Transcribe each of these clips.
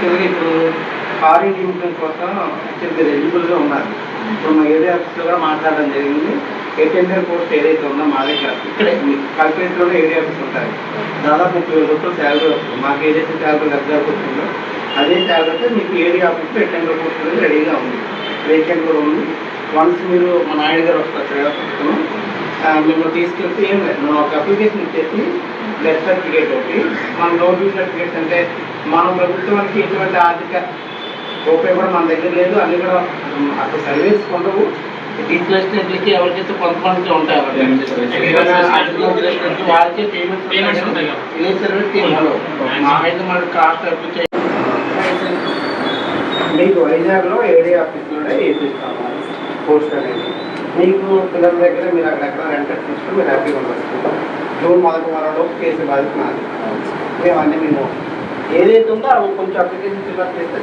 యాక్చువల్గా ఇప్పుడు foreign income కోసం యాక్చువల్గా ఎలిజిబుల్గా ఉన్నారు. ఇప్పుడు మా ఏరియా ఆఫీస్లో కూడా మాట్లాడడం జరిగింది. అటెండర్ పోస్ట్ ఏదైతే ఉందో మా దగ్గర ఇక్కడే కల్పేట్లోనే ఏరియా ఆఫీస్ ఉంటాయి. దాదాపు 30,000 రూపాయలు శాలరీ వస్తుంది. మాకు ఏదైతే శాలరీ దగ్గరకు వస్తుందో అదే శాలరీతో మీకు ఏరియా ఆఫీస్లో అటెండర్ పోస్ట్ అనేది రెడీగా ఉంది, వేకెంట్ కూడా ఉంది. వన్స్ మీరు మా నాయుడు గారు వస్తారు శ్రేయాపురం, మిమ్మల్ని తీసుకెళ్తే ఏం లేదు, మనం ఒక అప్లికేషన్ ఇచ్చేసి డెత్ సర్టిఫికేట్ ఒకటి, మన నోటరీ సర్టిఫికేట్స్ అంటే మన ప్రభుత్వానికి ఎటువంటి ఆర్థిక రూపాయి కూడా మన దగ్గర లేదు. అన్ని కూడా అక్కడ సర్వీస్ ఉండవు. టీచర్స్కి ఎవరికైతే కొంతమందికి ఉంటాయి వాళ్ళకే పేమెంట్స్ ఉంటాయి. ఏ సర్వీస్కి ఉండవు. మాకైతే మనకి కాస్ట్ అప్లికేషన్ మీకు వైజాగ్లో ఏరియా ఆఫీస్లోనే వేపిస్తాము పోస్ట్ అనేది. మీకు పిల్లల దగ్గర మీరు అక్కడెక్కడ రెంటెడ్ తీసుకుని మీరు హ్యాపీగా ఉండొచ్చు. జూన్ మొదటి వారంలోపు కేసు బాధ్యత నాది. మేమన్నీ మేము ఏదైతే ఉందో అవి కొంచెం అప్లికేషన్ ఫిల్అప్ చేస్తే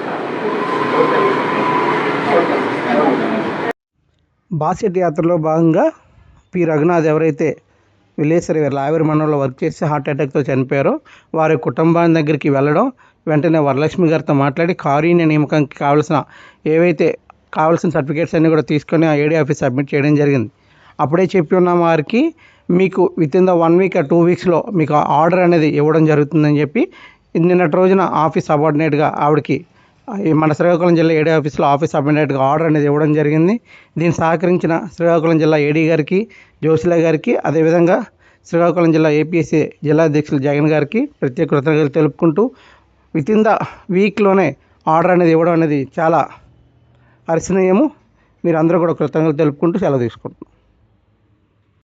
బాస్కెట్ యాత్రలో భాగంగా పి రఘునాథ్ ఎవరైతే విలేసరి లావేరు మండలంలో వర్క్ చేసి హార్ట్ అటాక్తో చనిపోయారో వారి కుటుంబాన్ని దగ్గరికి వెళ్ళడం, వెంటనే వరలక్ష్మి గారితో మాట్లాడి కారుణ్య నియామకానికి కావాల్సిన సర్టిఫికేట్స్ అన్నీ కూడా తీసుకొని ఆ ఏడీ ఆఫీస్ సబ్మిట్ చేయడం జరిగింది. అప్పుడే చెప్పి ఉన్న వారికి మీకు వితిన్ ద 1 వీక్ 2 వీక్స్లో మీకు ఆర్డర్ అనేది ఇవ్వడం జరుగుతుందని చెప్పి నిన్నటి రోజున ఆఫీస్ సబార్డినేట్గా ఆవిడకి మన శ్రీకాకుళం జిల్లా ఏడీ ఆఫీస్లో ఆఫీస్ సబార్డినేట్గా ఆర్డర్ అనేది ఇవ్వడం జరిగింది. దీన్ని సహకరించిన శ్రీకాకుళం జిల్లా ఏడీ గారికి, జోసిలా గారికి, అదేవిధంగా శ్రీకాకుళం జిల్లా ఏపీఎస్సీ జిల్లా అధ్యక్షులు జగన్ గారికి ప్రత్యేక కృతజ్ఞతలు తెలుపుకుంటూ వితిన్ ద వీక్లోనే ఆర్డర్ అనేది ఇవ్వడం అనేది చాలా హర్షణీయము. మీరు అందరూ కూడా కృతజ్ఞతలు తెలుపుకుంటూ సెలవు తీసుకుంటున్నాం.